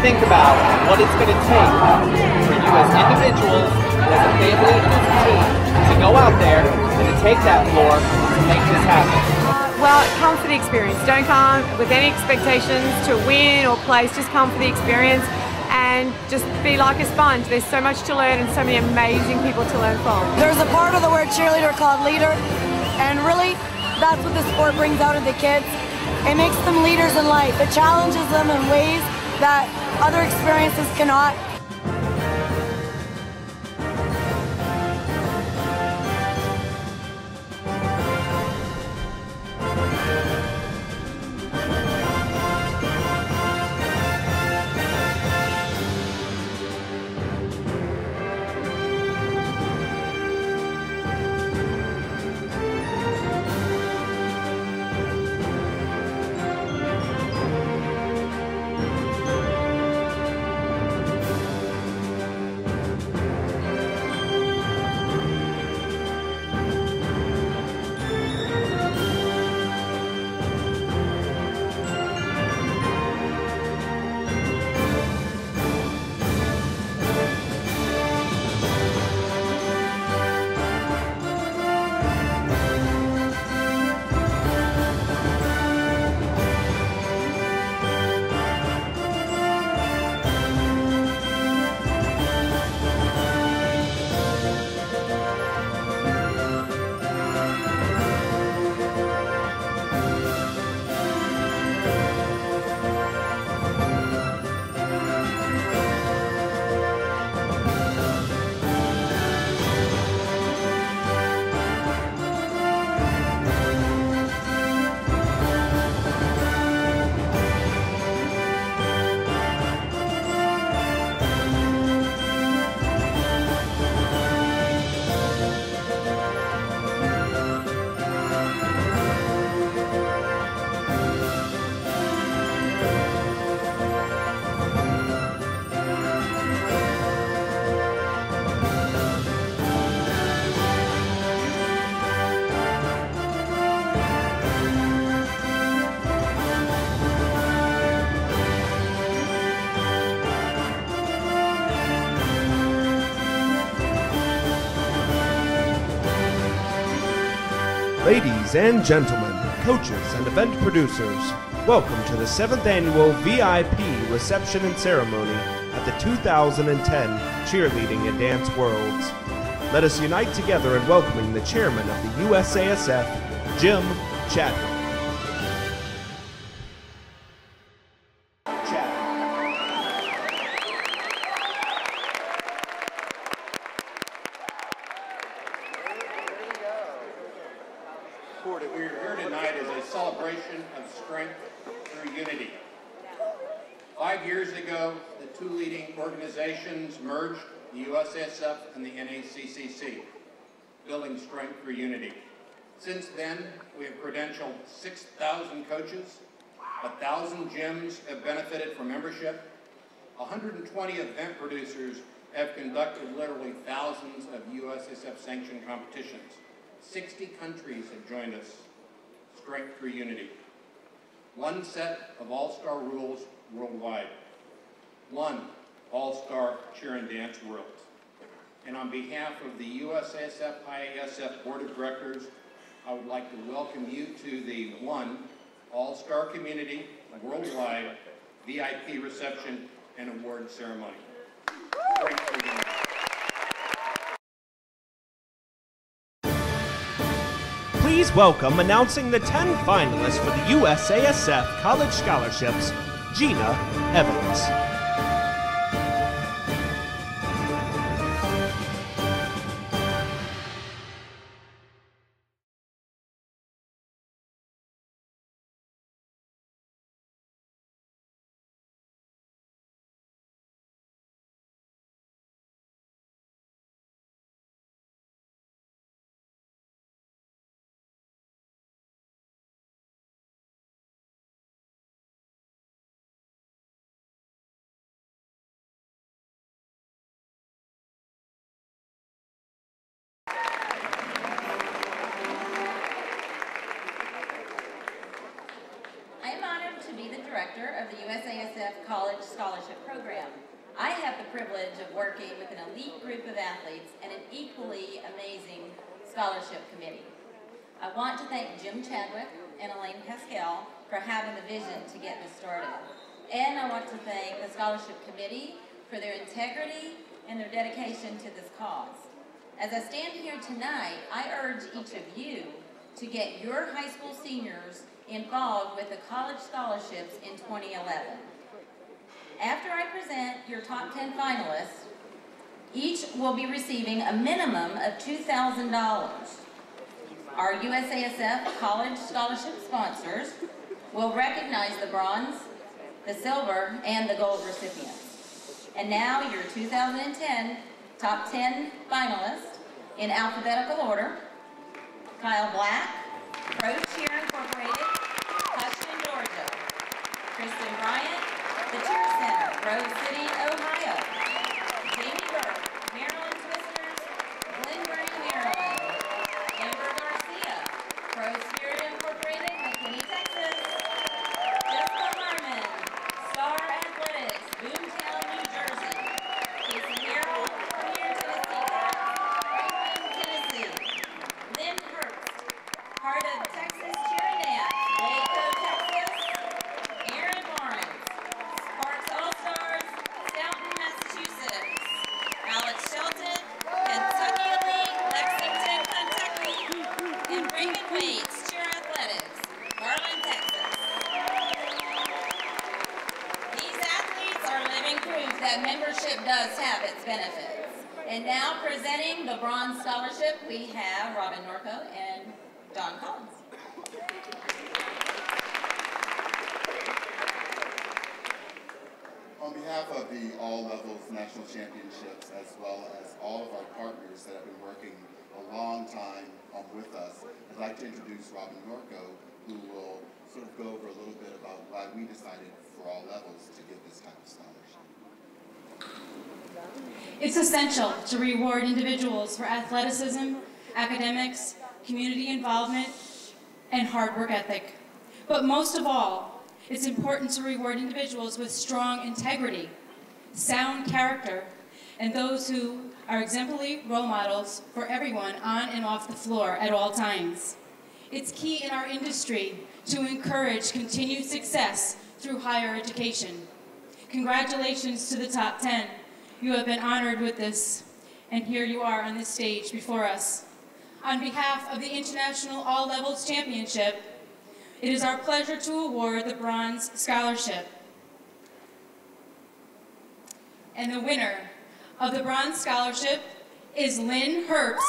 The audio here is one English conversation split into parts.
think about what it's going to take for you as individuals, as a family, and as a team to go out there and to take that floor to make this happen? Well, come for the experience. Don't come with any expectations to win or place. Just come for the experience and just be like a sponge. There's so much to learn and so many amazing people to learn from. There's a part of the word cheerleader called leader, and really that's what the sport brings out of the kids. It makes them leaders in life. It challenges them in ways that other experiences cannot. Ladies and gentlemen, coaches and event producers, welcome to the 7th Annual VIP Reception and Ceremony at the 2010 Cheerleading and Dance Worlds. Let us unite together in welcoming the chairman of the USASF, Jim Chadwick. We're here tonight as a celebration of strength through unity. 5 years ago, the two leading organizations merged, the USASF and the NACCC, building strength through unity. Since then, we have credentialed 6,000 coaches, 1,000 gyms have benefited from membership, 120 event producers have conducted literally thousands of USASF-sanctioned competitions. 60 countries have joined us. Strength through unity. One set of all-star rules worldwide. One all-star cheer and dance world. And on behalf of the USASF IASF Board of Directors, I would like to welcome you to the one all-star community worldwide VIP reception and award ceremony. Strength through unity. Please welcome, announcing the 10 finalists for the USASF College Scholarships, Gina Evans. Director of the USASF USASF College Scholarship Program. I have the privilege of working with an elite group of athletes and an equally amazing scholarship committee. I want to thank Jim Chadwick and Elaine Pascal for having the vision to get this started. And I want to thank the scholarship committee for their integrity and their dedication to this cause. As I stand here tonight, I urge each of you to get your high school seniors involved with the college scholarships in 2011. After I present your top 10 finalists, each will be receiving a minimum of $2,000. Our USASF college scholarship sponsors will recognize the bronze, the silver, and the gold recipients. And now your 2010 top 10 finalists in alphabetical order: Kyle Black, Pro Cheer Incorporated, Hutchinson, Georgia; Kristen Bryant, the Cheer Center, Rose City, Ohio; Jamie Burke, Maryland Twisters, Glenbury, Maryland; Amber Garcia, Pro Spirit Incorporated, McKinney, Texas; Jessica Harmon, Star Athletics, Boomtown, New Jersey; Casey Harrell, Premier Tennessee, Franklin, Tennessee; Lynn Herbst, Heart of Texas Cheer and Dance, Waco, Texas; Aaron Lawrence, Sparks All-Stars, Stoughton, Massachusetts; Alex Shelton, Kentucky Elite, Lexington, Kentucky; and Reagan Waits, Cheer Athletics, Garland, Texas. These athletes are living proof that membership does have its benefits. And now presenting the Bronze Scholarship, we have Robin Norco and Don Collins. On behalf of the All Levels National Championships, as well as all of our partners that have been working a long time with us, I'd like to introduce Robin Norco, who will sort of go over a little bit about why we decided for all levels to give this type of scholarship. It's essential to reward individuals for athleticism, academics, community involvement, and hard work ethic. But most of all, it's important to reward individuals with strong integrity, sound character, and those who are exemplary role models for everyone on and off the floor at all times. It's key in our industry to encourage continued success through higher education. Congratulations to the top 10. You have been honored with this, and here you are on this stage before us. On behalf of the International All Levels Championship, it is our pleasure to award the Bronze Scholarship. And the winner of the Bronze Scholarship is Lynn Herbst.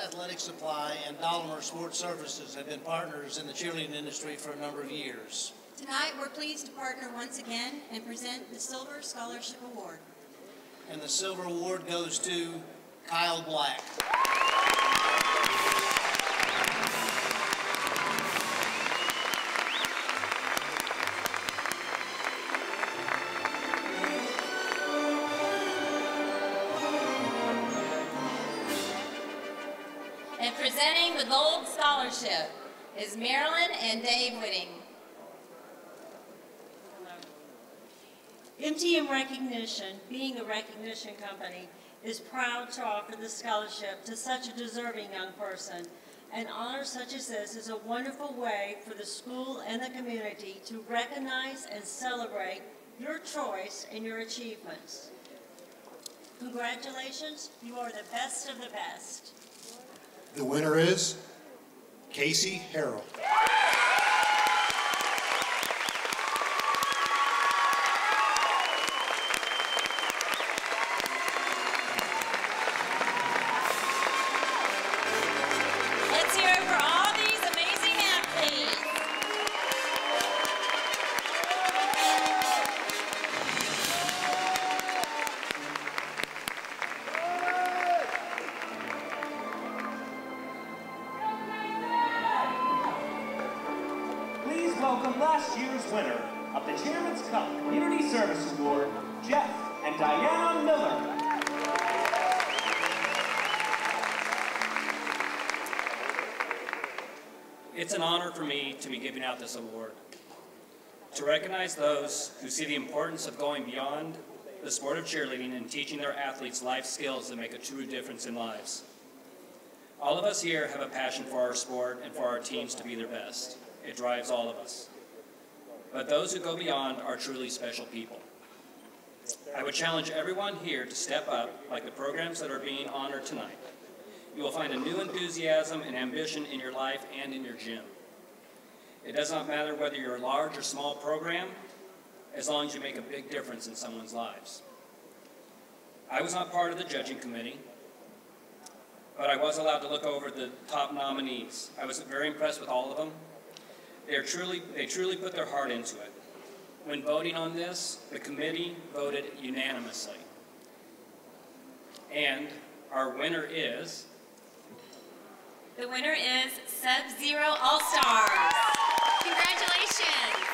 Athletic Supply and Dolomer Sports Services have been partners in the cheerleading industry for a number of years. Tonight, we're pleased to partner once again and present the Silver Scholarship Award. And the Silver Award goes to Kyle Black. And presenting the Gold Scholarship is Marilyn and Dave Whitting. MTM Recognition, being a recognition company, is proud to offer this scholarship to such a deserving young person. An honor such as this is a wonderful way for the school and the community to recognize and celebrate your choice and your achievements. Congratulations, you are the best of the best. The winner is Casey Harrell. Let's hear it for all these amazing athletes. welcome last year's winner of the Chairman's Cup Community Service Award, Jeff and Diana Miller. It's an honor for me to be giving out this award, to recognize those who see the importance of going beyond the sport of cheerleading and teaching their athletes life skills that make a true difference in lives. All of us here have a passion for our sport and for our teams to be their best. It drives all of us. But those who go beyond are truly special people. I would challenge everyone here to step up like the programs that are being honored tonight. You will find a new enthusiasm and ambition in your life and in your gym. It does not matter whether you're a large or small program, as long as you make a big difference in someone's lives. I was not part of the judging committee, but I was allowed to look over the top nominees. I was very impressed with all of them. They truly put their heart into it. When voting on this, the committee voted unanimously. And our winner is... The winner is Sub-Zero All-Stars. Congratulations.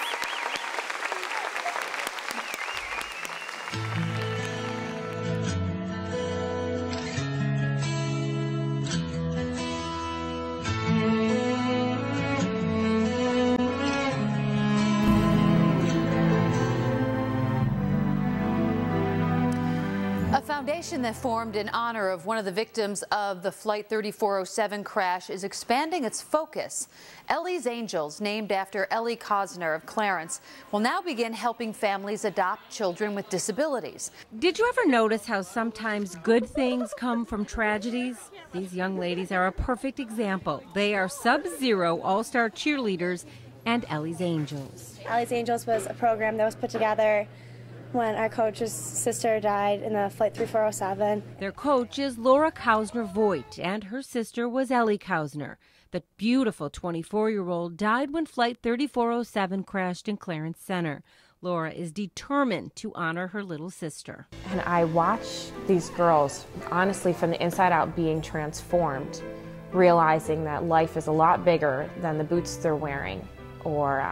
A foundation that formed in honor of one of the victims of the Flight 3407 crash is expanding its focus. Ellie's Angels, named after Ellie Cosner of Clarence, will now begin helping families adopt children with disabilities. Did you ever notice how sometimes good things come from tragedies? These young ladies are a perfect example. They are Sub-Zero All-Star cheerleaders and Ellie's Angels. Ellie's Angels was a program that was put together when our coach's sister died in the Flight 3407. Their coach is Laura Kausner-Voigt, and her sister was Ellie Kausner. The beautiful 24-year-old died when Flight 3407 crashed in Clarence Center. Laura is determined to honor her little sister. And I watch these girls, honestly, from the inside out being transformed, realizing that life is a lot bigger than the boots they're wearing or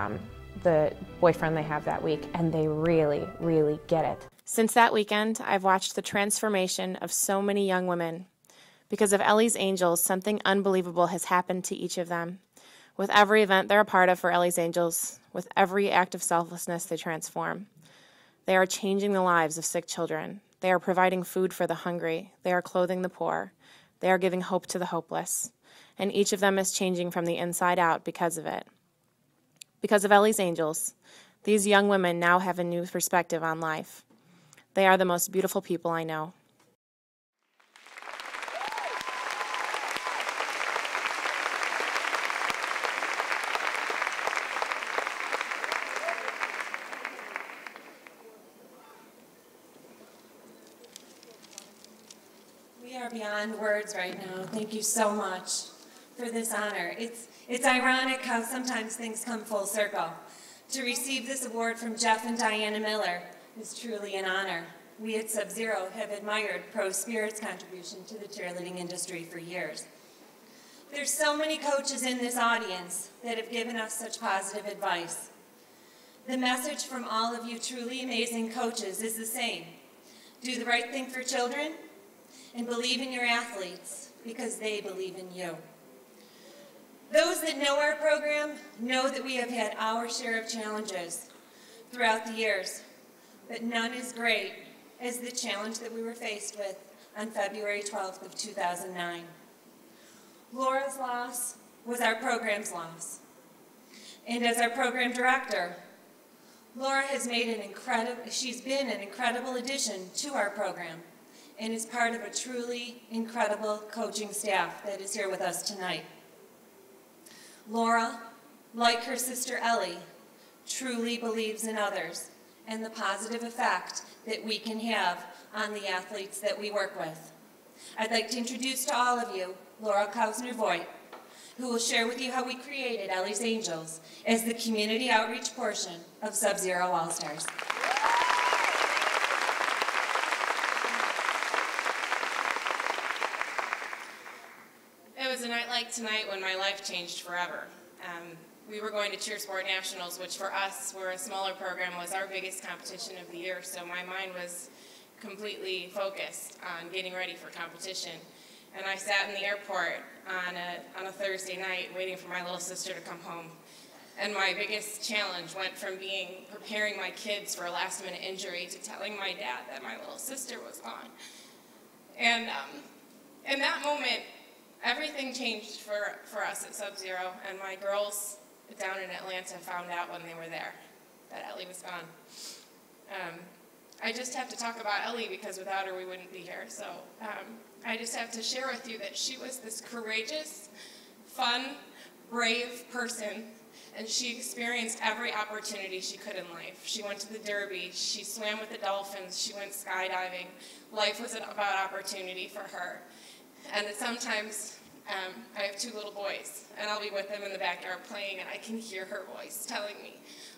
the boyfriend they have that week, and they really, really get it. Since that weekend, I've watched the transformation of so many young women. Because of Ellie's Angels, something unbelievable has happened to each of them. With every event they're a part of for Ellie's Angels, with every act of selflessness they transform. They are changing the lives of sick children. They are providing food for the hungry. They are clothing the poor. They are giving hope to the hopeless. And each of them is changing from the inside out because of it. Because of Ellie's Angels, these young women now have a new perspective on life. They are the most beautiful people I know. We are beyond words right now. Thank you so much for this honor. It's ironic how sometimes things come full circle. To receive this award from Jeff and Diana Miller is truly an honor. We at Sub-Zero have admired Pro Spirit's contribution to the cheerleading industry for years. There's so many coaches in this audience that have given us such positive advice. The message from all of you truly amazing coaches is the same. Do the right thing for children and believe in your athletes because they believe in you. Those that know our program know that we have had our share of challenges throughout the years, but none as great as the challenge that we were faced with on February 12th of 2009. Laura's loss was our program's loss. And as our program director, Laura has made she's been an incredible addition to our program and is part of a truly incredible coaching staff that is here with us tonight. Laura, like her sister Ellie, truly believes in others and the positive effect that we can have on the athletes that we work with. I'd like to introduce to all of you Laura Kausner-Voigt, who will share with you how we created Ellie's Angels as the community outreach portion of Sub-Zero All-Stars. It was a night like tonight when my life changed forever. we were going to Cheer Sport Nationals, which for us, we're a smaller program, was our biggest competition of the year. So my mind was completely focused on getting ready for competition. And I sat in the airport on a Thursday night waiting for my little sister to come home. And my biggest challenge went from preparing my kids for a last-minute injury to telling my dad that my little sister was gone. And in that moment, everything changed for us at Sub-Zero, and my girls down in Atlanta found out when they were there that Ellie was gone. I just have to talk about Ellie because without her we wouldn't be here. So I just have to share with you that she was this courageous, fun, brave person, and she experienced every opportunity she could in life. She went to the Derby, she swam with the dolphins, she went skydiving. Life was about opportunity for her. And sometimes I have 2 little boys, and I'll be with them in the backyard playing, and I can hear her voice telling me,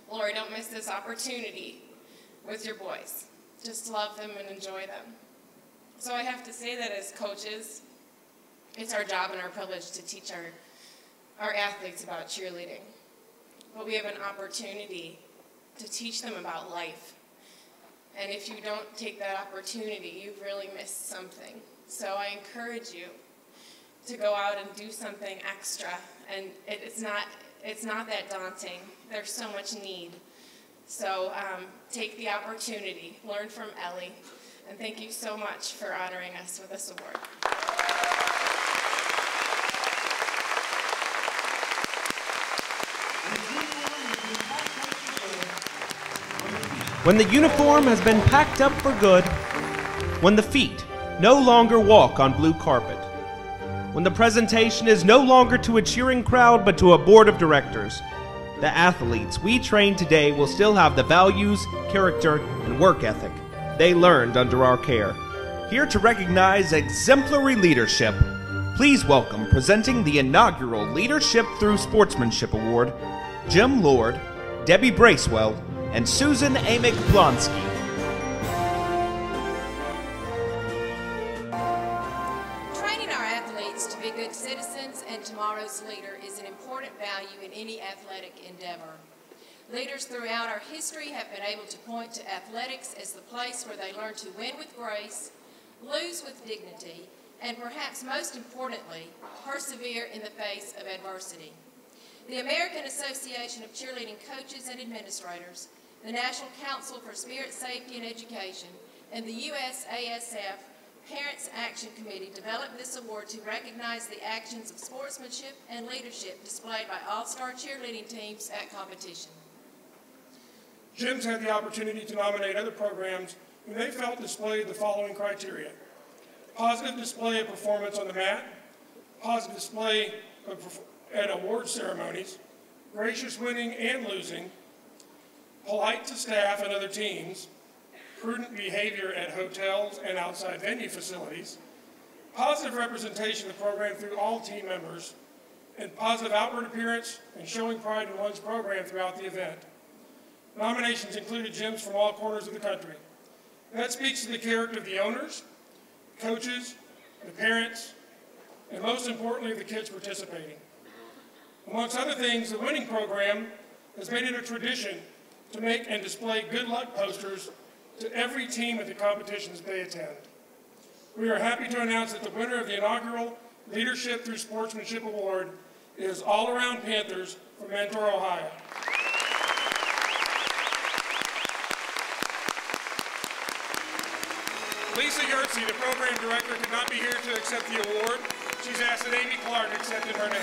Lori, don't miss this opportunity with your boys. Just love them and enjoy them. So I have to say that as coaches, it's our job and our privilege to teach our athletes about cheerleading. But we have an opportunity to teach them about life. And if you don't take that opportunity, you've really missed something. So I encourage you to go out and do something extra. And it's not that daunting. There's so much need. So take the opportunity, learn from Ellie, and thank you so much for honoring us with this award. When the uniform has been packed up for good, when the feet no longer walk on blue carpet, when the presentation is no longer to a cheering crowd but to a board of directors, the athletes we train today will still have the values, character, and work ethic they learned under our care. Here to recognize exemplary leadership, please welcome, presenting the inaugural Leadership Through Sportsmanship Award, Jim Lord, Debbie Bracewell, and Susan Amick-Blonsky. Training our athletes to be good citizens and tomorrow's leader is an important value in any athletic endeavor. Leaders throughout our history have been able to point to athletics as the place where they learn to win with grace, lose with dignity, and perhaps most importantly, persevere in the face of adversity. The American Association of Cheerleading Coaches and Administrators, the National Council for Spirit Safety and Education, and the USASF Parents Action Committee developed this award to recognize the actions of sportsmanship and leadership displayed by all-star cheerleading teams at competition. Jim's had the opportunity to nominate other programs who they felt displayed the following criteria: positive display of performance on the mat, positive display at award ceremonies, gracious winning and losing, polite to staff and other teams, prudent behavior at hotels and outside venue facilities, positive representation of the program through all team members, and positive outward appearance and showing pride in one's program throughout the event. Nominations included gyms from all corners of the country. That speaks to the character of the owners, coaches, the parents, and most importantly, the kids participating. Amongst other things, the winning program has made it a tradition to make and display good luck posters to every team at the competitions they attend. We are happy to announce that the winner of the inaugural Leadership Through Sportsmanship Award is All Around Panthers from Mentor, Ohio. Lisa Yurtsey, the program director, could not be here to accept the award. She's asked that Amy Clark accept in her name.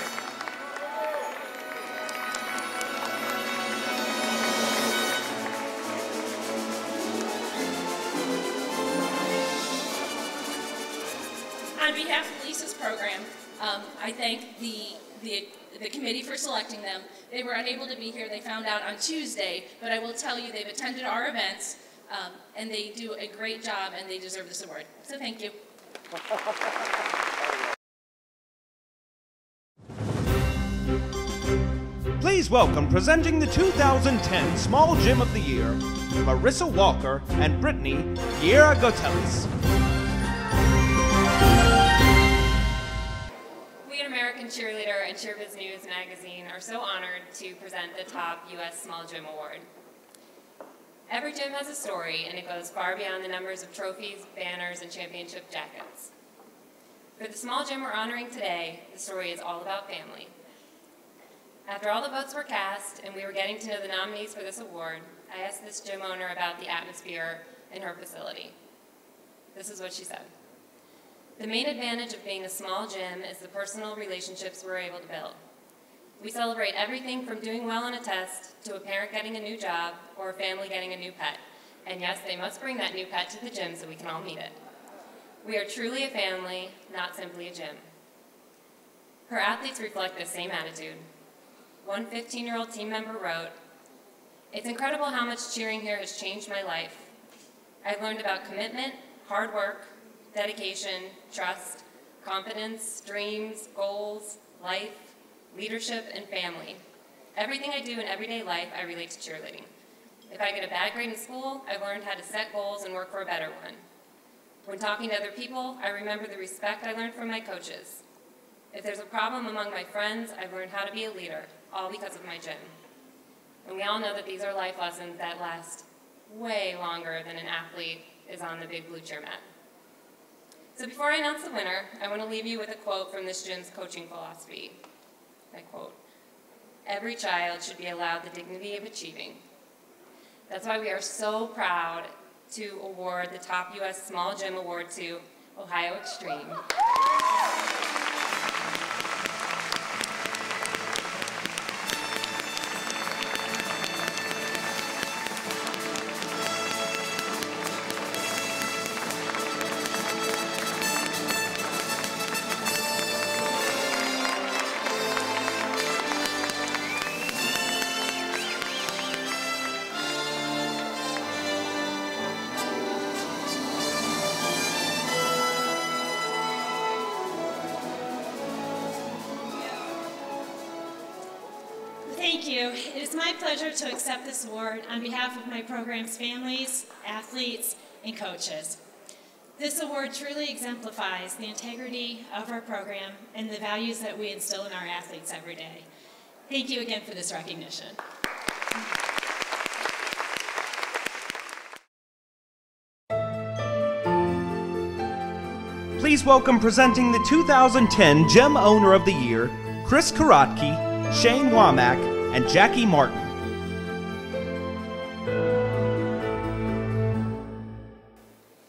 On behalf of Lisa's program, I thank the committee for selecting them. They were unable to be here. They found out on Tuesday, but I will tell you they've attended our events, and they do a great job, and they deserve this award. So thank you. Please welcome, presenting the 2010 Small Gym of the Year, Marissa Walker and Brittany Guerra Gotelis. We at American Cheerleader and Cheerbiz News magazine are so honored to present the top U.S. Small Gym Award. Every gym has a story, and it goes far beyond the numbers of trophies, banners, and championship jackets. For the small gym we're honoring today, the story is all about family. After all the votes were cast and we were getting to know the nominees for this award, I asked this gym owner about the atmosphere in her facility. This is what she said. The main advantage of being a small gym is the personal relationships we're able to build. We celebrate everything from doing well on a test to a parent getting a new job or a family getting a new pet. And yes, they must bring that new pet to the gym so we can all meet it. We are truly a family, not simply a gym. Her athletes reflect this same attitude. One 15-year-old team member wrote, "It's incredible how much cheering here has changed my life. I've learned about commitment, hard work, dedication, trust, confidence, dreams, goals, life, leadership, and family. Everything I do in everyday life, I relate to cheerleading. If I get a bad grade in school, I've learned how to set goals and work for a better one. When talking to other people, I remember the respect I learned from my coaches. If there's a problem among my friends, I've learned how to be a leader, all because of my gym." And we all know that these are life lessons that last way longer than an athlete is on the big blue cheer mat. So before I announce the winner, I want to leave you with a quote from this gym's coaching philosophy. I quote, "Every child should be allowed the dignity of achieving." That's why we are so proud to award the top U.S. Small Gym Award to Ohio Extreme. Thank you. It is my pleasure to accept this award on behalf of my program's families, athletes, and coaches. This award truly exemplifies the integrity of our program and the values that we instill in our athletes every day. Thank you again for this recognition. Please welcome presenting the 2010 Gym Owner of the Year, Chris Karotke, Shane Womack, and Jackie Martin.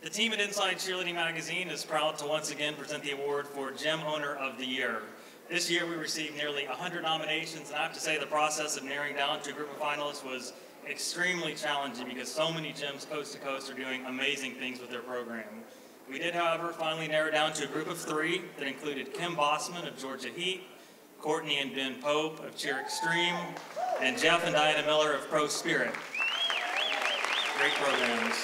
The team at Inside Cheerleading Magazine is proud to once again present the award for Gym Owner of the Year. This year we received nearly 100 nominations, and I have to say the process of narrowing down to a group of finalists was extremely challenging because so many gyms coast to coast are doing amazing things with their program. We did, however, finally narrow down to a group of 3 that included Kim Bossman of Georgia Heat, Courtney and Ben Pope of Cheer Extreme, and Jeff and Diana Miller of Pro Spirit. Great programs.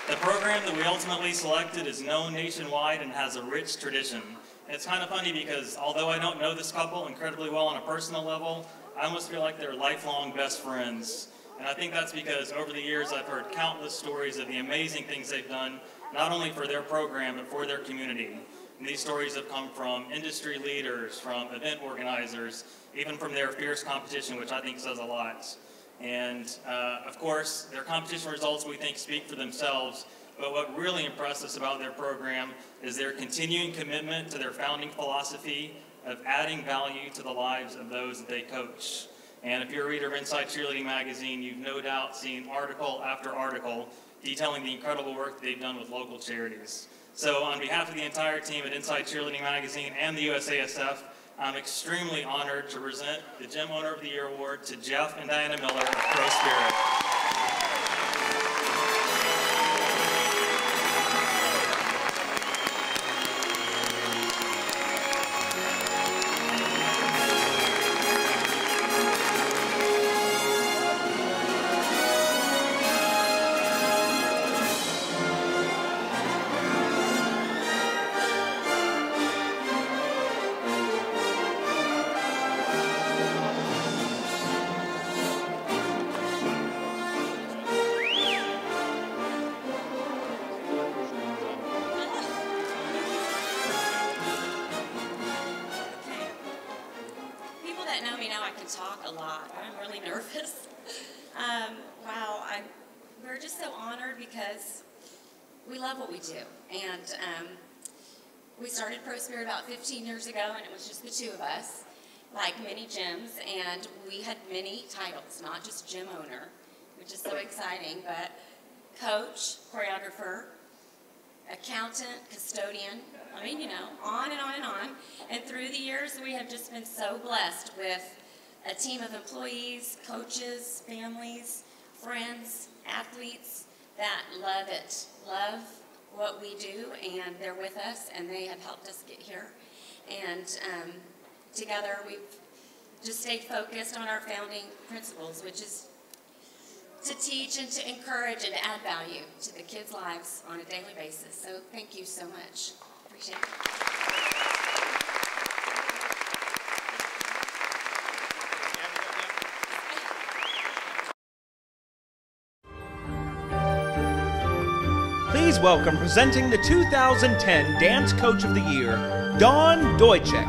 The program that we ultimately selected is known nationwide and has a rich tradition. It's kind of funny because although I don't know this couple incredibly well on a personal level, I almost feel like they're lifelong best friends. And I think that's because over the years I've heard countless stories of the amazing things they've done, not only for their program, but for their community. And these stories have come from industry leaders, from event organizers, even from their fierce competition, which I think says a lot. And of course, their competition results we think speak for themselves, but what really impressed us about their program is their continuing commitment to their founding philosophy of adding value to the lives of those that they coach. And if you're a reader of Inside Cheerleading Magazine, you've no doubt seen article after article detailing the incredible work they've done with local charities. So on behalf of the entire team at Inside Cheerleading Magazine and the USASF, I'm extremely honored to present the Gym Owner of the Year Award to Jeff and Diana Miller of Pro Spirit. that know me know I can talk a lot. I'm really nervous. Wow, we're just so honored because we love what we do. And we started Pro Spirit about 15 years ago, and it was just the two of us, like many gyms, and we had many titles, not just gym owner, which is so exciting, but coach, choreographer, accountant, custodian, I mean, you know, on and on and on. And through the years, we have just been so blessed with a team of employees, coaches, families, friends, athletes that love it, love what we do, and they're with us, and they have helped us get here. And together, we've just stayed focused on our founding principles, which is to teach and to encourage and to add value to the kids' lives on a daily basis. So thank you so much. Appreciate it. Please welcome, presenting the 2010 Dance Coach of the Year, Dawn Deutschek.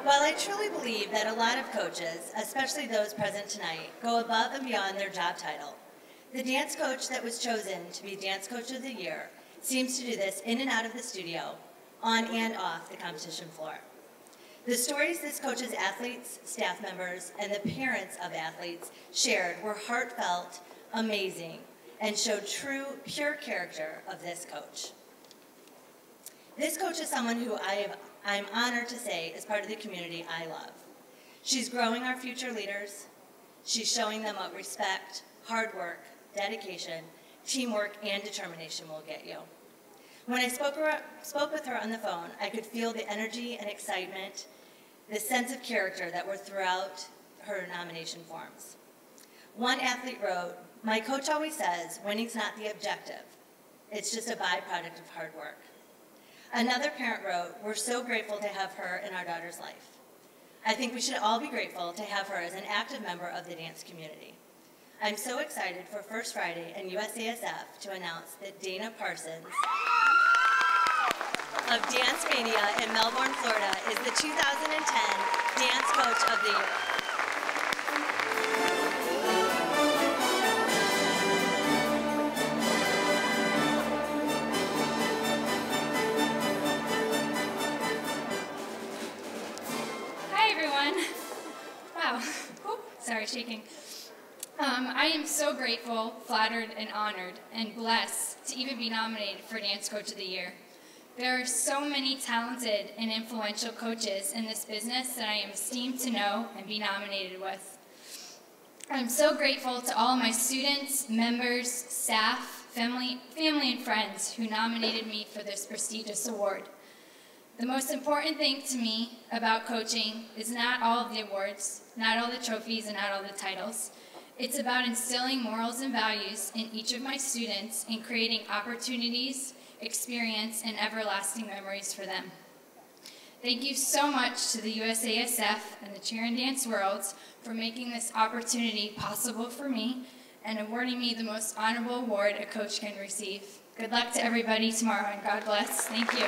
While I truly believe that a lot of coaches, especially those present tonight, go above and beyond their job title, the dance coach that was chosen to be Dance Coach of the Year seems to do this in and out of the studio, on and off the competition floor. The stories this coach's athletes, staff members, and the parents of athletes shared were heartfelt, amazing, and showed true, pure character of this coach. This coach is someone who I'm honored to say is part of the community I love. She's growing our future leaders. She's showing them what respect, hard work, dedication, teamwork, and determination will get you. When I spoke with her on the phone, I could feel the energy and excitement, the sense of character that were throughout her nomination forms. One athlete wrote, "My coach always says, winning's not the objective. It's just a byproduct of hard work." Another parent wrote, "We're so grateful to have her in our daughter's life. I think we should all be grateful to have her as an active member of the dance community." I'm so excited for First Friday and USASF to announce that Dana Parsons of Dance Mania in Melbourne, Florida is the 2010 Dance Coach of the Year. Hi everyone. Wow. Sorry, shaking. I am so grateful, flattered, and honored, and blessed to even be nominated for Dance Coach of the Year. There are so many talented and influential coaches in this business that I am esteemed to know and be nominated with. I'm so grateful to all my students, members, staff, family, and friends who nominated me for this prestigious award. The most important thing to me about coaching is not all of the awards, not all the trophies, and not all the titles. It's about instilling morals and values in each of my students and creating opportunities, experience, and everlasting memories for them. Thank you so much to the USASF and the Cheer and Dance Worlds for making this opportunity possible for me and awarding me the most honorable award a coach can receive. Good luck to everybody tomorrow, and God bless. Thank you.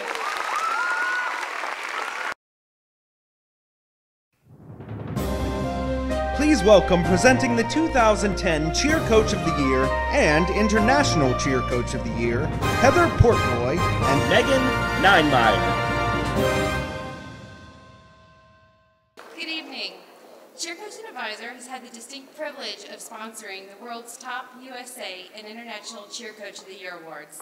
Please welcome, presenting the 2010 Cheer Coach of the Year and International Cheer Coach of the Year, Heather Portnoy and Megan Ninemeyer. Good evening. Cheer Coach and Advisor has had the distinct privilege of sponsoring the world's top USA and International Cheer Coach of the Year awards.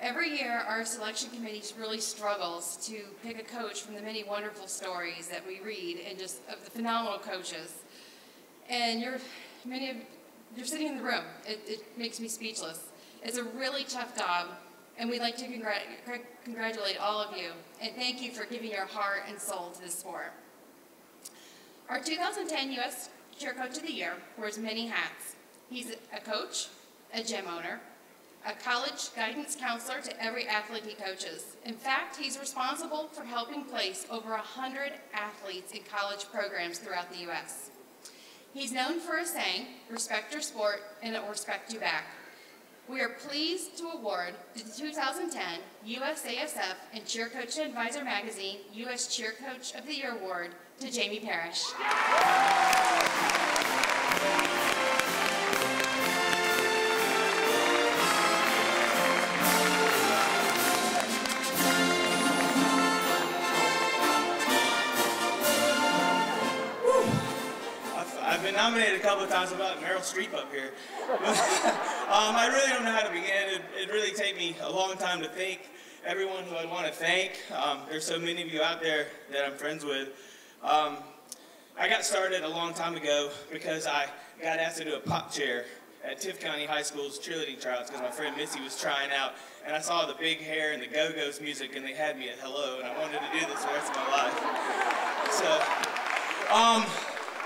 Every year, our selection committee really struggles to pick a coach from the many wonderful stories that we read and just of the phenomenal coaches. And you're sitting in the room. It makes me speechless. It's a really tough job, and we'd like to congratulate all of you, and thank you for giving your heart and soul to this sport. Our 2010 U.S. Cheer Coach of the Year wears many hats. He's a coach, a gym owner, a college guidance counselor to every athlete he coaches. In fact, he's responsible for helping place over 100 athletes in college programs throughout the U.S. He's known for his saying, respect your sport and it will respect you back. We are pleased to award the 2010 USASF and Cheer Coach and Advisor Magazine U.S. Cheer Coach of the Year Award to Jamie Parrish. I've been nominated a couple of times about Meryl Streep up here. I really don't know how to begin. It really take me a long time to thank everyone who I want to thank. There's so many of you out there that I'm friends with. I got started a long time ago because I got asked to do a pop chair at Tift County High School's cheerleading tryouts because my friend Missy was trying out, and I saw the big hair and the Go-Go's music, and they had me at hello, and I wanted to do this the rest of my life. So,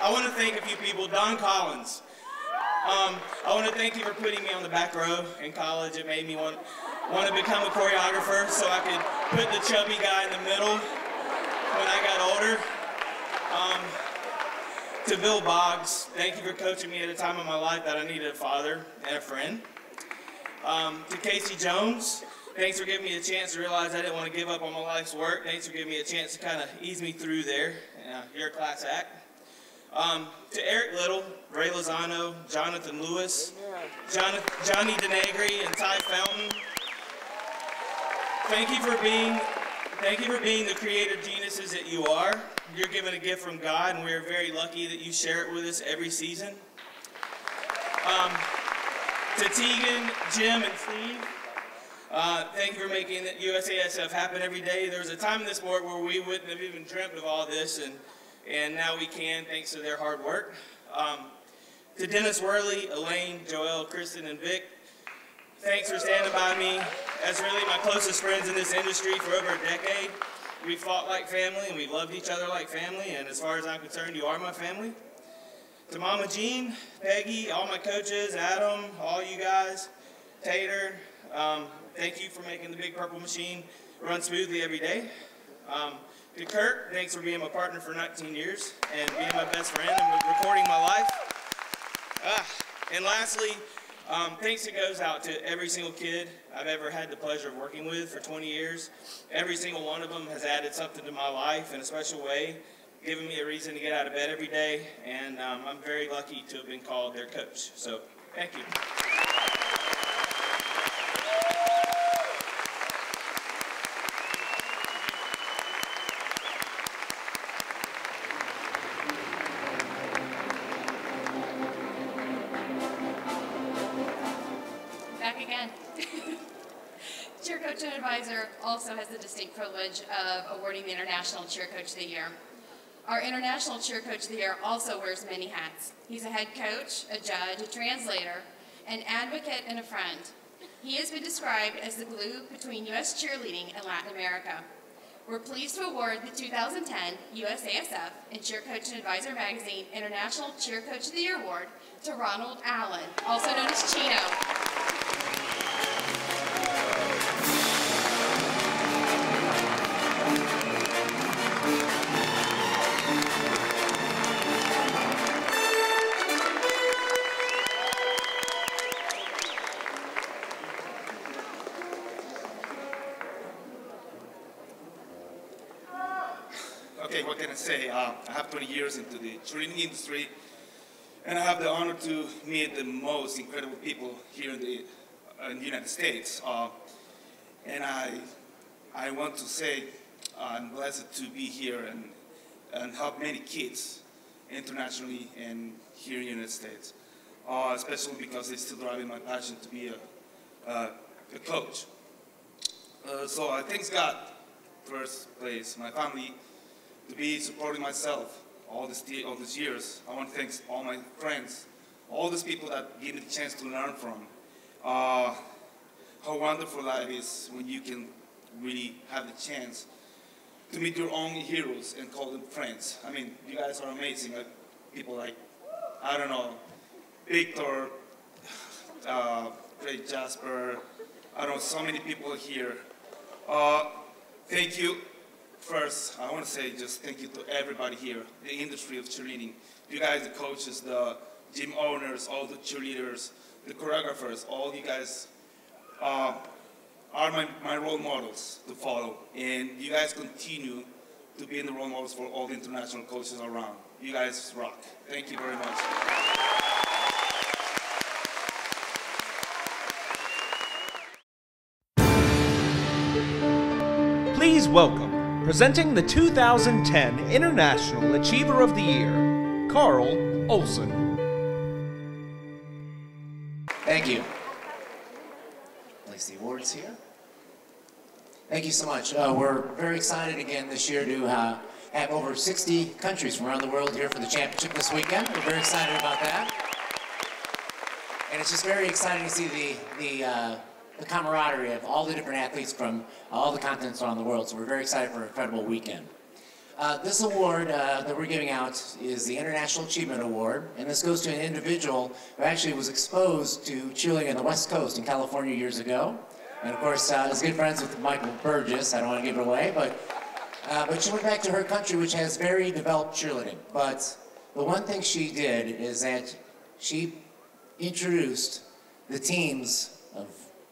I want to thank a few people. Don Collins. I want to thank you for putting me on the back row in college. It made me want to become a choreographer so I could put the chubby guy in the middle when I got older. To Bill Boggs, thank you for coaching me at a time in my life that I needed a father and a friend. To Casey Jones, thanks for giving me a chance to realize I didn't want to give up on my life's work. Thanks for giving me a chance to kind of ease me through there. You're a class act. To Eric Little, Ray Lozano, Jonathan Lewis, Johnny Denegri, and Ty Fountain. Thank you for being the creative geniuses that you are. You're given a gift from God, and we are very lucky that you share it with us every season. To Tegan, Jim, and Steve, thank you for making USASF happen every day. There was a time in this sport where we wouldn't have even dreamt of all this, and now we can, thanks to their hard work. To Dennis Worley, Elaine, Joelle, Kristen, and Vic, thanks for standing by me as really my closest friends in this industry for over a decade. We fought like family, and we loved each other like family, and as far as I'm concerned, you are my family. To Mama Jean, Peggy, all my coaches, Adam, all you guys, Tater, thank you for making the Big Purple Machine run smoothly every day. To Kurt, thanks for being my partner for 19 years and being my best friend and recording my life. And lastly, thanks goes out to every single kid I've ever had the pleasure of working with for 20 years. Every single one of them has added something to my life in a special way, giving me a reason to get out of bed every day, and I'm very lucky to have been called their coach. So, thank you. Cheer Coach and Advisor also has the distinct privilege of awarding the International Cheer Coach of the Year. Our International Cheer Coach of the Year also wears many hats. He's a head coach, a judge, a translator, an advocate, and a friend. He has been described as the glue between U.S. cheerleading and Latin America. We're pleased to award the 2010 USASF and Cheer Coach and Advisor Magazine International Cheer Coach of the Year Award to Ronald Allen, also known as Chino. Okay, what can I say? I have 20 years into the cheerleading industry, and I have the honor to meet the most incredible people here in the United States. And I want to say I'm blessed to be here and help many kids internationally and here in the United States, especially because it's still driving my passion to be a coach. So I thank God, first place, my family, to be supporting myself all these years. I want to thank all my friends, all these people that give me the chance to learn from. How wonderful life is when you can really have the chance to meet your own heroes and call them friends. I mean, you guys are amazing. Like, people like, I don't know, Victor, Craig Jasper, I don't know, so many people here. Thank you. First, I want to say just thank you to everybody here, the industry of cheerleading. You guys, the coaches, the gym owners, all the cheerleaders, the choreographers, all you guys are my role models to follow. And you guys continue to be in the role models for all the international coaches around. You guys rock. Thank you very much. Please welcome, presenting the 2010 International Achiever of the Year, Carl Olson. Thank you. Place the awards here. Thank you so much. We're very excited again this year to have over 60 countries from around the world here for the championship this weekend. We're very excited about that. And it's just very exciting to see the camaraderie of all the different athletes from all the continents around the world. So we're very excited for an incredible weekend. This award that we're giving out is the International Achievement Award, and this goes to an individual who actually was exposed to cheerleading on the West Coast in California years ago. And of course, is good friends with Michael Burgess. I don't want to give it away, but she went back to her country, which has very developed cheerleading. But the one thing she did is that she introduced the teams of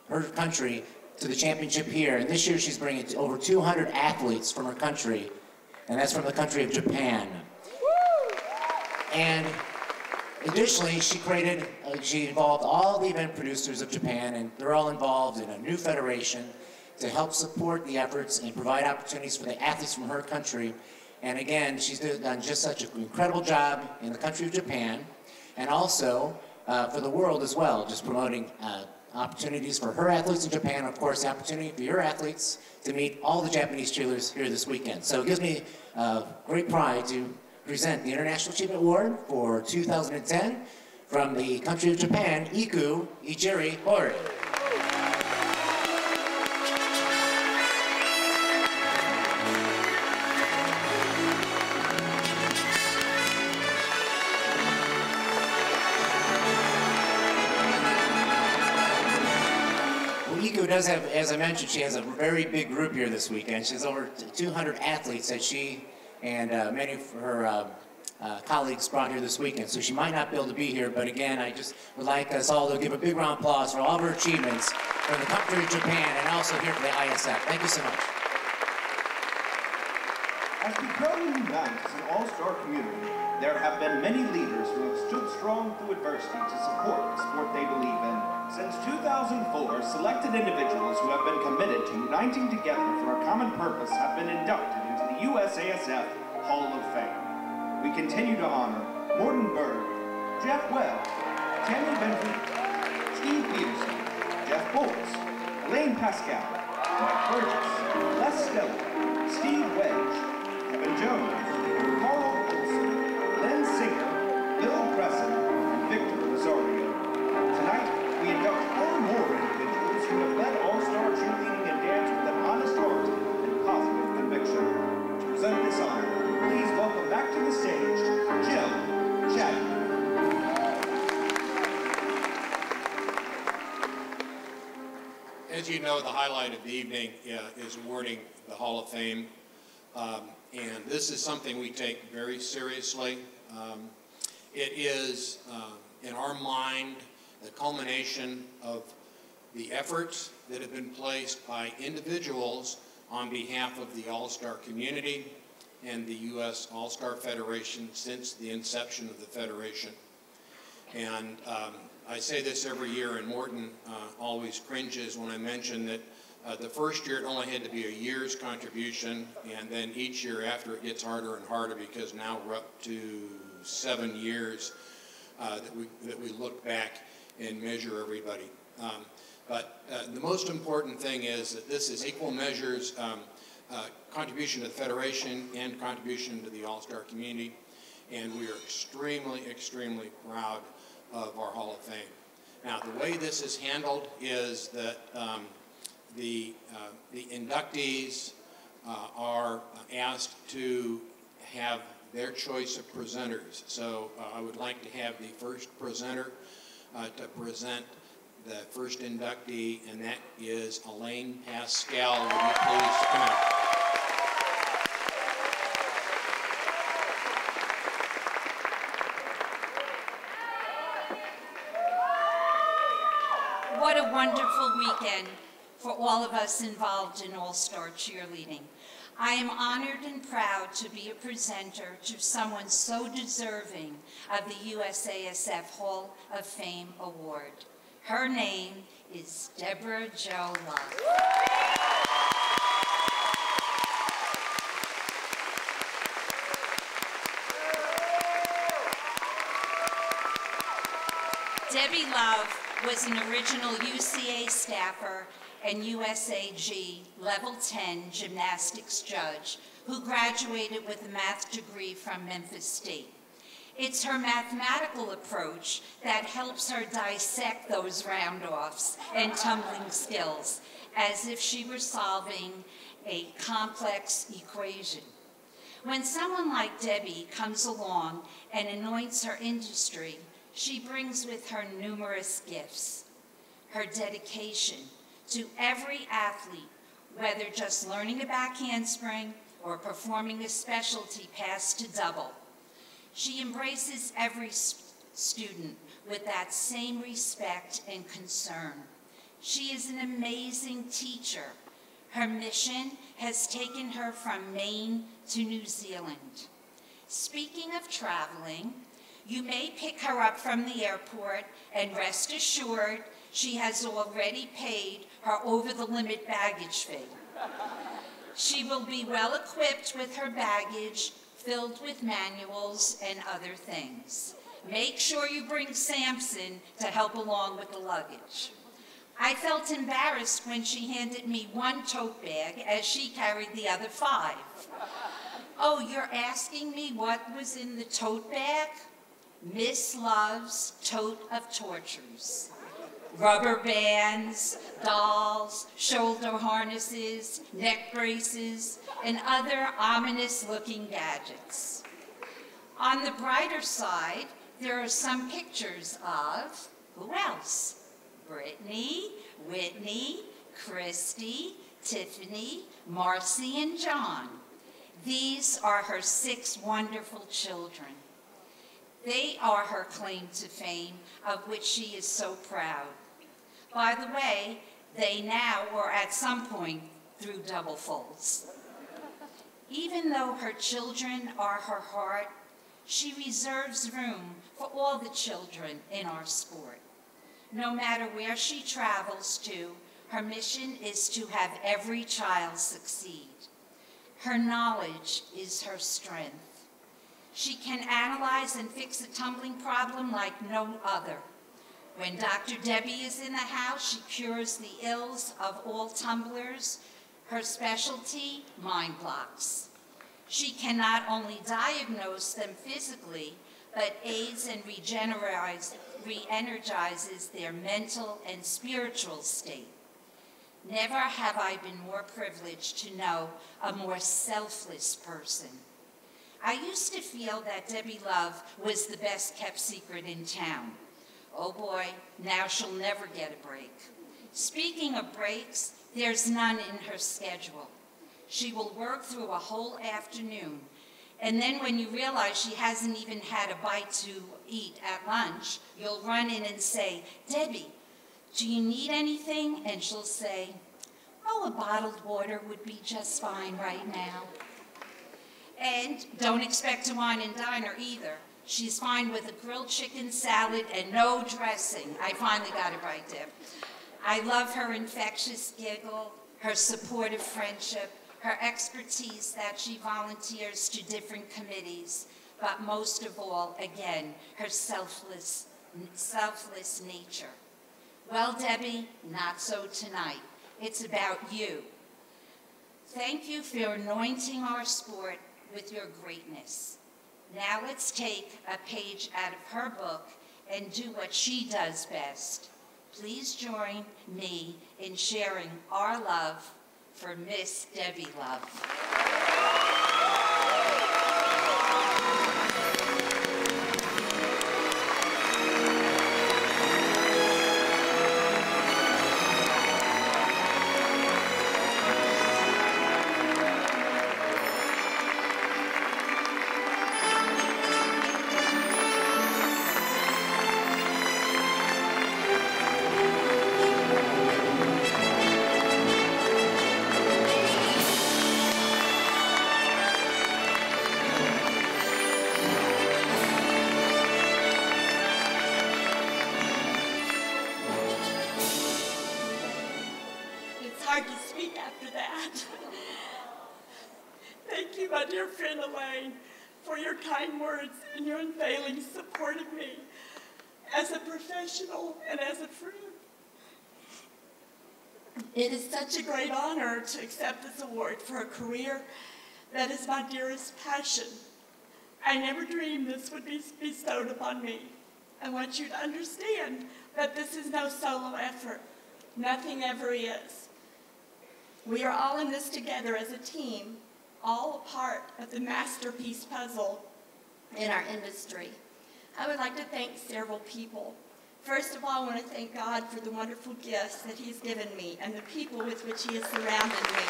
her country to the championship here. And this year, she's bringing over 200 athletes from her country, and that's from the country of Japan. And additionally, she involved all the event producers of Japan, and they're all involved in a new federation to help support the efforts and provide opportunities for the athletes from her country. And again, she's done just such an incredible job in the country of Japan, and also for the world as well, just promoting opportunities for her athletes in Japan, and of course the opportunity for your athletes to meet all the Japanese cheerleaders here this weekend. So it gives me great pride to present the International Achievement Award for 2010 from the country of Japan, Iku Ijiri Hori. Iku does have, as I mentioned, she has a very big group here this weekend. She has over 200 athletes that she and many of her colleagues brought here this weekend. So she might not be able to be here, but again, I just would like us all to give a big round of applause for all of her achievements from the country of Japan and also here for the ISF. Thank you so much. As we grow and unite as an all-star community, there have been many leaders who have stood strong through adversity to support the sport they believe in. Since 2004, selected individuals who have been committed to uniting together for a common purpose have been inducted into the USASF Hall of Fame. We continue to honor Morton Berg, Jeff Webb, Tammy Benfield, Steve Peterson, Jeff Bowles, Elaine Pascal, Mike Burgess, Les Stella, Steve Wedge, Kevin Jones, Carl Olson, Lynn Singer, Bill Presson, and Victor Rosario. Tonight, we induct 4 more individuals who have led all-star cheerleading and dance with an honest heart and positive conviction. To present this honor, please welcome back to the stage, Jim Chadwick. As you know, the highlight of the evening is awarding the Hall of Fame. And this is something we take very seriously. It is, in our mind, the culmination of the efforts that have been placed by individuals on behalf of the All-Star community and the U.S. All-Star Federation since the inception of the Federation. And I say this every year, and Morton always cringes when I mention that the first year it only had to be a year's contribution, and then each year after it gets harder and harder because now we're up to 7 years that we look back and measure everybody. But the most important thing is that this is equal measures contribution to the Federation and contribution to the All-Star community, and we are extremely, extremely proud of our Hall of Fame. Now, the way this is handled is that the inductees are asked to have their choice of presenters. So I would like to have the first presenter to present the first inductee, and that is Elaine Pascal. Would you please come out? What a wonderful weekend for all of us involved in All-Star Cheerleading. I am honored and proud to be a presenter to someone so deserving of the USASF Hall of Fame Award. Her name is Deborah Jo Love. Debbie Love was an original UCA staffer and USAG Level 10 gymnastics judge who graduated with a math degree from Memphis State. It's her mathematical approach that helps her dissect those round-offs and tumbling skills as if she were solving a complex equation. When someone like Debbie comes along and anoints her industry, she brings with her numerous gifts. Her dedication to every athlete, whether just learning a back handspring or performing a specialty pass to double. She embraces every student with that same respect and concern. She is an amazing teacher. Her mission has taken her from Maine to New Zealand. Speaking of traveling, you may pick her up from the airport and rest assured she has already paid her over-the-limit baggage fee. She will be well equipped with her baggage filled with manuals and other things. Make sure you bring Samson to help along with the luggage. I felt embarrassed when she handed me one tote bag as she carried the other 5. Oh, you're asking me what was in the tote bag? Miss Love's tote of tortures. Rubber bands, dolls, shoulder harnesses, neck braces, and other ominous-looking gadgets. On the brighter side, there are some pictures of, who else? Brittany, Whitney, Christy, Tiffany, Marcy, and John. These are her 6 wonderful children. They are her claim to fame, of which she is so proud. By the way, they now, or at some point, through double folds. Even though her children are her heart, she reserves room for all the children in our sport. No matter where she travels to, her mission is to have every child succeed. Her knowledge is her strength. She can analyze and fix a tumbling problem like no other. When Dr. Debbie is in the house, she cures the ills of all tumblers. Her specialty, mind blocks. She can not only diagnose them physically, but aids and re-energizes their mental and spiritual state. Never have I been more privileged to know a more selfless person. I used to feel that Debbie Love was the best kept secret in town. Oh boy, now she'll never get a break. Speaking of breaks, there's none in her schedule. She will work through a whole afternoon, and then when you realize she hasn't even had a bite to eat at lunch, you'll run in and say, Debbie, do you need anything? And she'll say, oh, a bottled water would be just fine right now. And don't expect to wine and dine her either. She's fine with a grilled chicken salad and no dressing. I finally got it right, Deb. I love her infectious giggle, her supportive friendship, her expertise that she volunteers to different committees, but most of all, again, her selfless nature. Well, Debbie, not so tonight. It's about you. Thank you for anointing our sport with your greatness. Now let's take a page out of her book and do what she does best. Please join me in sharing our love for Miss Debbie Love. dear friend Elaine, for your kind words and your unfailing support of me as a professional and as a friend. It is such a great honor to accept this award for a career that is my dearest passion. I never dreamed this would be bestowed upon me. I want you to understand that this is no solo effort. Nothing ever is. We are all in this together as a team, all a part of the masterpiece puzzle in our industry. I would like to thank several people. First of all, I want to thank God for the wonderful gifts that He's given me and the people with which He has surrounded me.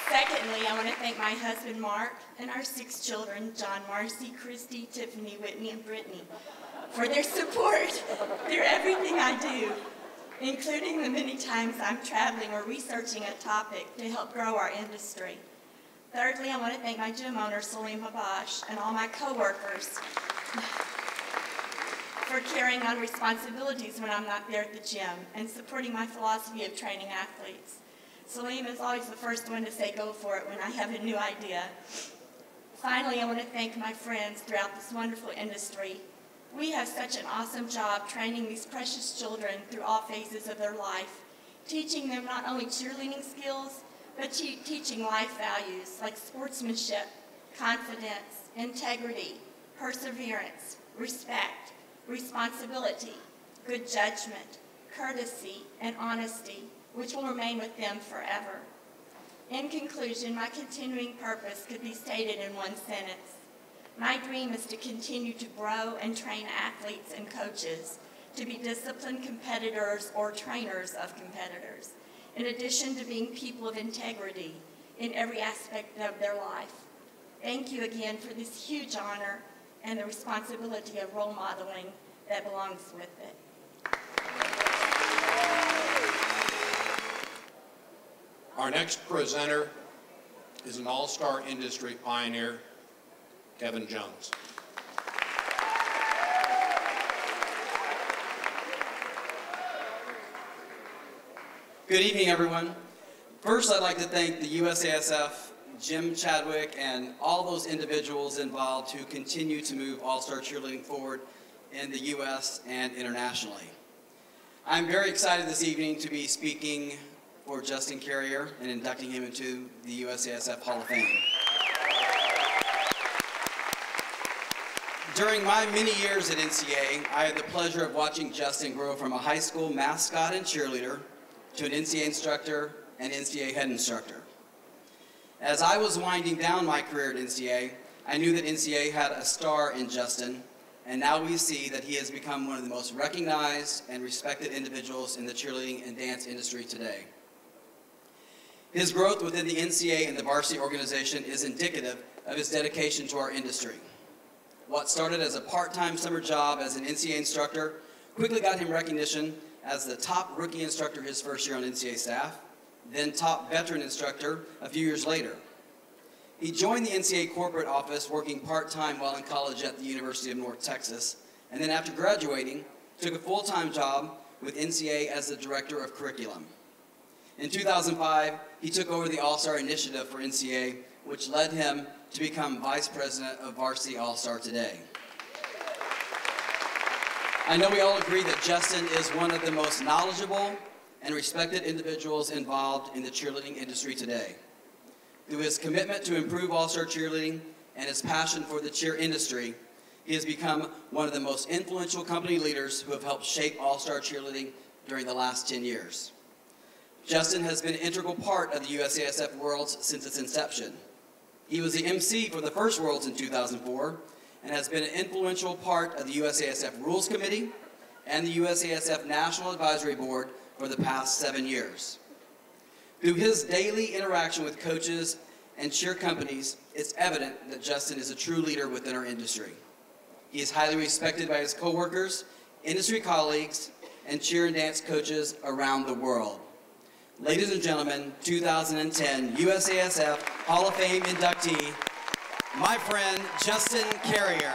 Secondly, I want to thank my husband, Mark, and our 6 children, John, Marcy, Christy, Tiffany, Whitney, and Brittany, for their support through everything I do, including the many times I'm traveling or researching a topic to help grow our industry. Thirdly, I want to thank my gym owner, Salim Habash, and all my coworkers for carrying on responsibilities when I'm not there at the gym and supporting my philosophy of training athletes. Salim is always the first one to say go for it when I have a new idea. Finally, I want to thank my friends throughout this wonderful industry. We have such an awesome job training these precious children through all phases of their life, teaching them not only cheerleading skills, but teaching life values like sportsmanship, confidence, integrity, perseverance, respect, responsibility, good judgment, courtesy, and honesty, which will remain with them forever. In conclusion, my continuing purpose could be stated in one sentence. My dream is to continue to grow and train athletes and coaches to be disciplined competitors or trainers of competitors, in addition to being people of integrity in every aspect of their life. Thank you again for this huge honor and the responsibility of role modeling that belongs with it. Our next presenter is an all-star industry pioneer, Kevin Jones. Good evening, everyone. First, I'd like to thank the USASF, Jim Chadwick, and all those individuals involved who continue to move all-star cheerleading forward in the U.S. and internationally. I'm very excited this evening to be speaking for Justin Carrier and inducting him into the USASF Hall of Fame. During my many years at NCA, I had the pleasure of watching Justin grow from a high school mascot and cheerleader to an NCA instructor and NCA head instructor. As I was winding down my career at NCA, I knew that NCA had a star in Justin, and now we see that he has become one of the most recognized and respected individuals in the cheerleading and dance industry today. His growth within the NCA and the varsity organization is indicative of his dedication to our industry. What started as a part-time summer job as an NCA instructor quickly got him recognition as the top rookie instructor his first year on NCA staff, then top veteran instructor a few years later. He joined the NCA corporate office working part-time while in college at the University of North Texas, and then after graduating, took a full-time job with NCA as the director of curriculum. In 2005, he took over the All-Star Initiative for NCA, which led him to become Vice President of Varsity All-Star today. I know we all agree that Justin is one of the most knowledgeable and respected individuals involved in the cheerleading industry today. Through his commitment to improve all-star cheerleading and his passion for the cheer industry, he has become one of the most influential company leaders who have helped shape all-star cheerleading during the last 10 years. Justin has been an integral part of the USASF Worlds since its inception. He was the MC for the first Worlds in 2004 and has been an influential part of the USASF Rules Committee and the USASF National Advisory Board for the past 7 years. Through his daily interaction with coaches and cheer companies, it's evident that Justin is a true leader within our industry. He is highly respected by his coworkers, industry colleagues, and cheer and dance coaches around the world. Ladies and gentlemen, 2010 USASF Hall of Fame inductee, my friend Justin Carrier.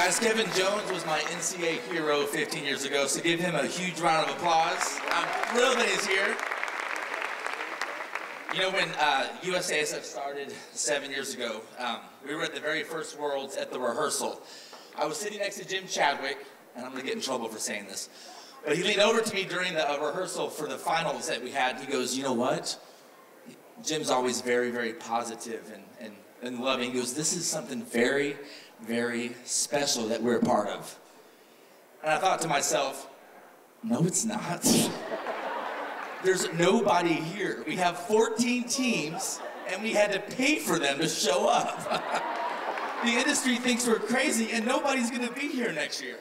Guys, Kevin Jones was my NCAA hero 15 years ago, so give him a huge round of applause. I'm thrilled that he's here. You know, when USASF started 7 years ago, we were at the very first Worlds at the rehearsal. I was sitting next to Jim Chadwick, and I'm gonna get in trouble for saying this, but he leaned over to me during the rehearsal for the finals that we had. He goes, you know what? Jim's always very, very positive and loving. He goes, this is something very, very special that we're a part of. And I thought to myself, no, it's not. There's nobody here. We have 14 teams, and we had to pay for them to show up. The industry thinks we're crazy, and nobody's gonna be here next year.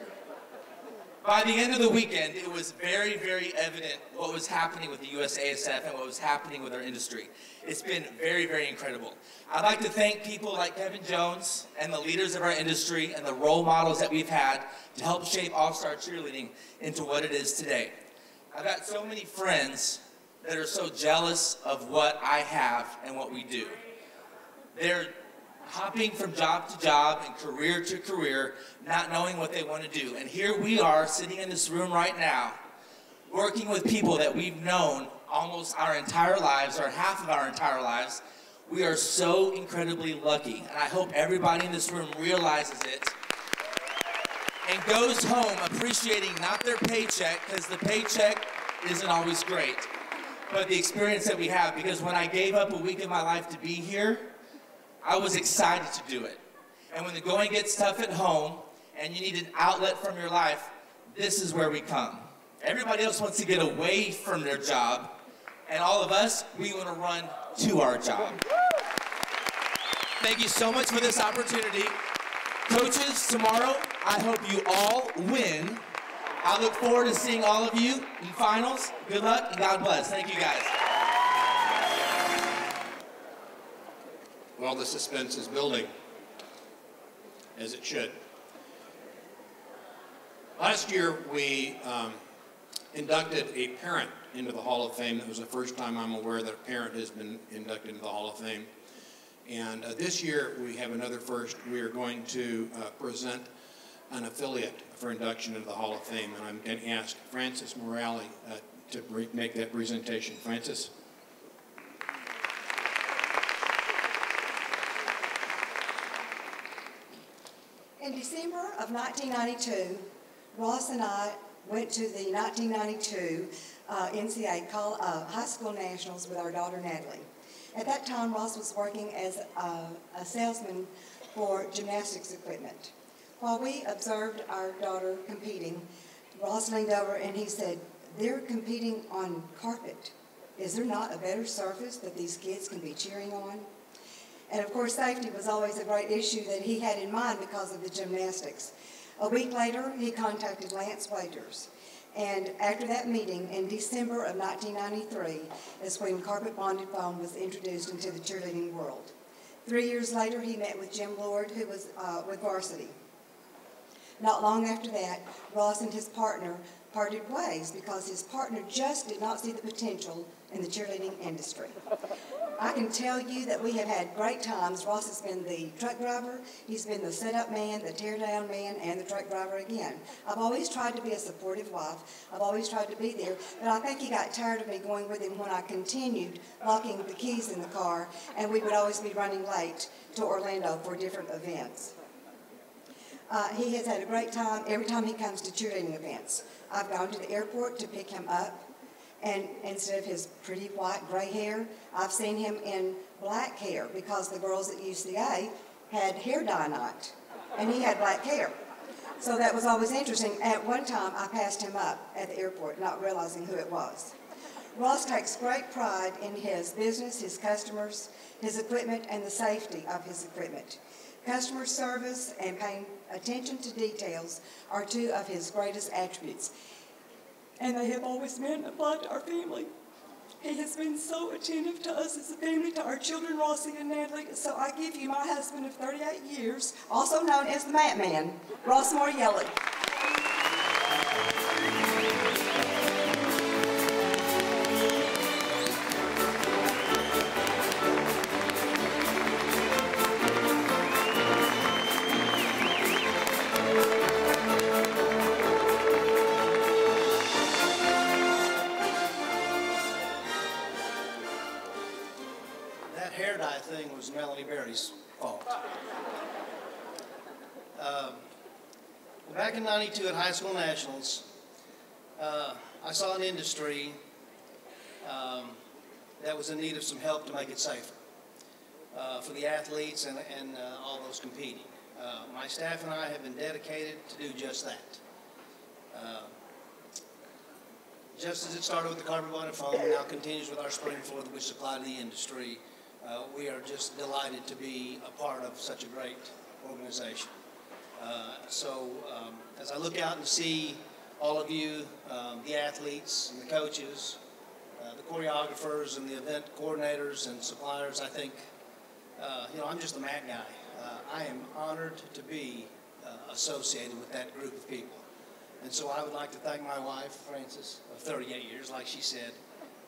By the end of the weekend, it was very, very evident what was happening with the USASF and what was happening with our industry. It's been very, very incredible. I'd like to thank people like Kevin Jones and the leaders of our industry and the role models that we've had to help shape All-Star Cheerleading into what it is today. I've got so many friends that are so jealous of what I have and what we do. They're hopping from job to job and career to career, not knowing what they want to do. And here we are sitting in this room right now, working with people that we've known almost our entire lives, or half of our entire lives. We are so incredibly lucky, and I hope everybody in this room realizes it and goes home appreciating not their paycheck, because the paycheck isn't always great, but the experience that we have. Because when I gave up a week of my life to be here, I was excited to do it. And when the going gets tough at home and you need an outlet from your life, this is where we come. Everybody else wants to get away from their job, and all of us, we want to run to our job. Thank you so much for this opportunity. Coaches, tomorrow, I hope you all win. I look forward to seeing all of you in finals. Good luck and God bless. Thank you, guys. Well, the suspense is building, as it should. Last year, we inducted a parent into the Hall of Fame. That was the first time I'm aware that a parent has been inducted into the Hall of Fame. And this year, we have another first. We are going to present an affiliate for induction into the Hall of Fame. And I'm going to ask Francis Morale to make that presentation. Francis? In December of 1992, Ross and I went to the 1992 NCAA High School Nationals with our daughter Natalie. At that time, Ross was working as a salesman for gymnastics equipment. While we observed our daughter competing, Ross leaned over and he said, "They're competing on carpet. Is there not a better surface that these kids can be cheering on?" And of course, safety was always a great issue that he had in mind because of the gymnastics. A week later, he contacted Lance Waiters. And after that meeting in December of 1993 is when carpet bonded foam was introduced into the cheerleading world. 3 years later, he met with Jim Lord, who was with varsity. Not long after that, Ross and his partner parted ways because his partner just did not see the potential in the cheerleading industry. I can tell you that we have had great times. Ross has been the truck driver, he's been the setup man, the tear down man, and the truck driver again. I've always tried to be a supportive wife. I've always tried to be there, but I think he got tired of me going with him when I continued locking the keys in the car, and we would always be running late to Orlando for different events. He has had a great time every time he comes to cheerleading events. I've gone to the airport to pick him up, and instead of his pretty white gray hair, I've seen him in black hair because the girls at UCA had hair dye night, and he had black hair. So that was always interesting. At one time, I passed him up at the airport, not realizing who it was. Ross takes great pride in his business, his customers, his equipment, and the safety of his equipment. Customer service and paying attention to details are two of his greatest attributes. And they have always been applied to our family. He has been so attentive to us as a family, to our children, Rossi and Natalie. So I give you my husband of 38 years, also known as the Matman, Ross Morielli. thing was Melanie Berry's fault. Back in '92 at High School Nationals, I saw an industry that was in need of some help to make it safer for the athletes and all those competing. My staff and I have been dedicated to do just that. Just as it started with the carbon-bonded foam, now continues with our spring floor that we supply to the industry. We are just delighted to be a part of such a great organization. As I look out and see all of you, the athletes and the coaches, the choreographers and the event coordinators and suppliers, I think, I'm just a mat guy. I am honored to be associated with that group of people. And so I would like to thank my wife, Frances, of 38 years, like she said,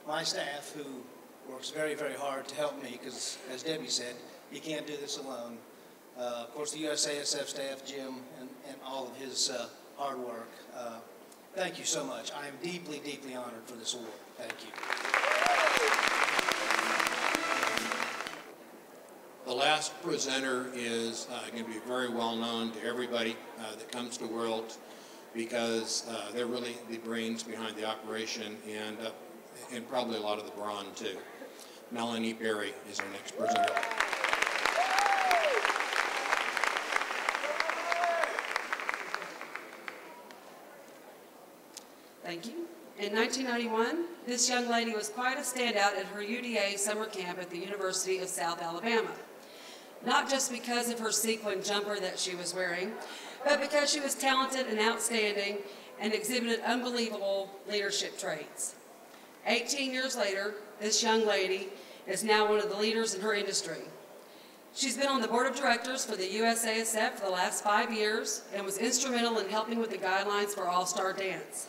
my staff, who works very, very hard to help me, because as Debbie said, you can't do this alone. Of course, the USASF staff, Jim, and all of his hard work. Thank you so much. I am deeply, deeply honored for this award. Thank you. The last presenter is going to be very well known to everybody that comes to Worlds, because they're really the brains behind the operation, and probably a lot of the brawn too. Melanie Berry is our next presenter. Thank you. In 1991, this young lady was quite a standout at her UDA summer camp at the University of South Alabama. Not just because of her sequin jumper that she was wearing, but because she was talented and outstanding and exhibited unbelievable leadership traits. 18 years later, this young lady is now one of the leaders in her industry. She's been on the board of directors for the USASF for the last 5 years and was instrumental in helping with the guidelines for All-Star Dance.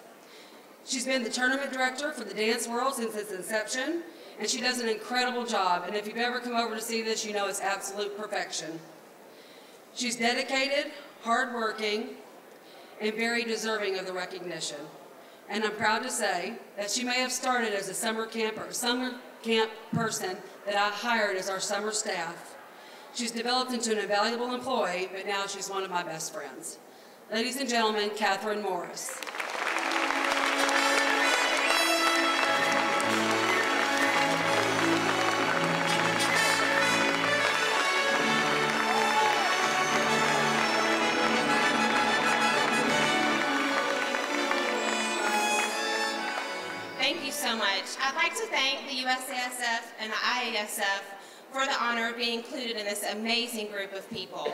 She's been the tournament director for the Dance World since its inception, and she does an incredible job. And if you've ever come over to see this, you know it's absolute perfection. She's dedicated, hardworking, and very deserving of the recognition. And I'm proud to say that she may have started as a summer camp person that I hired as our summer staff. She's developed into an invaluable employee, but now she's one of my best friends. Ladies and gentlemen, Catherine Morris. Thank you so much. I'd like to thank the USASF and the IASF for the honor of being included in this amazing group of people.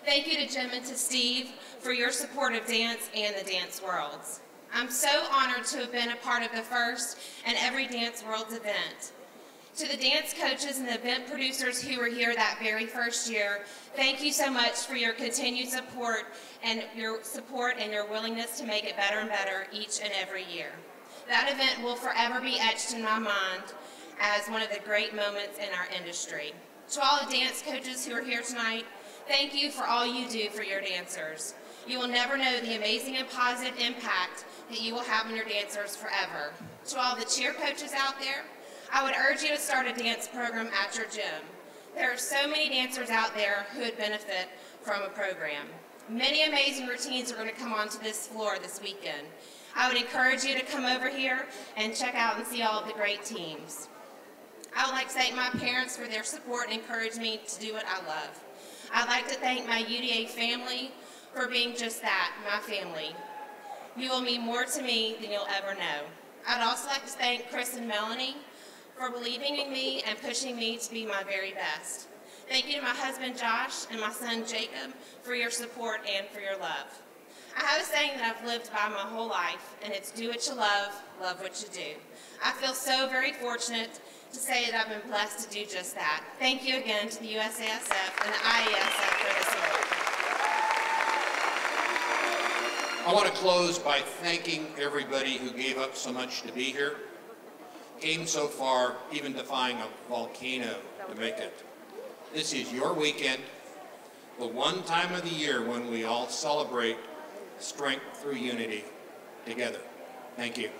Thank you to Jim and to Steve for your support of dance and the Dance Worlds. I'm so honored to have been a part of the first and every Dance Worlds event. To the dance coaches and the event producers who were here that very first year, thank you so much for your continued support and your willingness to make it better and better each and every year. That event will forever be etched in my mind as one of the great moments in our industry. To all the dance coaches who are here tonight, thank you for all you do for your dancers. You will never know the amazing and positive impact that you will have on your dancers forever. To all the cheer coaches out there, I would urge you to start a dance program at your gym. There are so many dancers out there who would benefit from a program. Many amazing routines are going to come onto this floor this weekend. I would encourage you to come over here and check out and see all of the great teams. I would like to thank my parents for their support and encourage me to do what I love. I'd like to thank my UDA family for being just that, my family. You will mean more to me than you'll ever know. I'd also like to thank Chris and Melanie for believing in me and pushing me to be my very best. Thank you to my husband Josh and my son Jacob for your support and for your love. I have a saying that I've lived by my whole life, and it's do what you love what you do. I feel so very fortunate to say that I've been blessed to do just that. Thank you again to the USASF and the IASF for this award. I want to close by thanking everybody who gave up so much to be here, came so far, even defying a volcano to make it. This is your weekend, the one time of the year when we all celebrate strength through unity together. Thank you.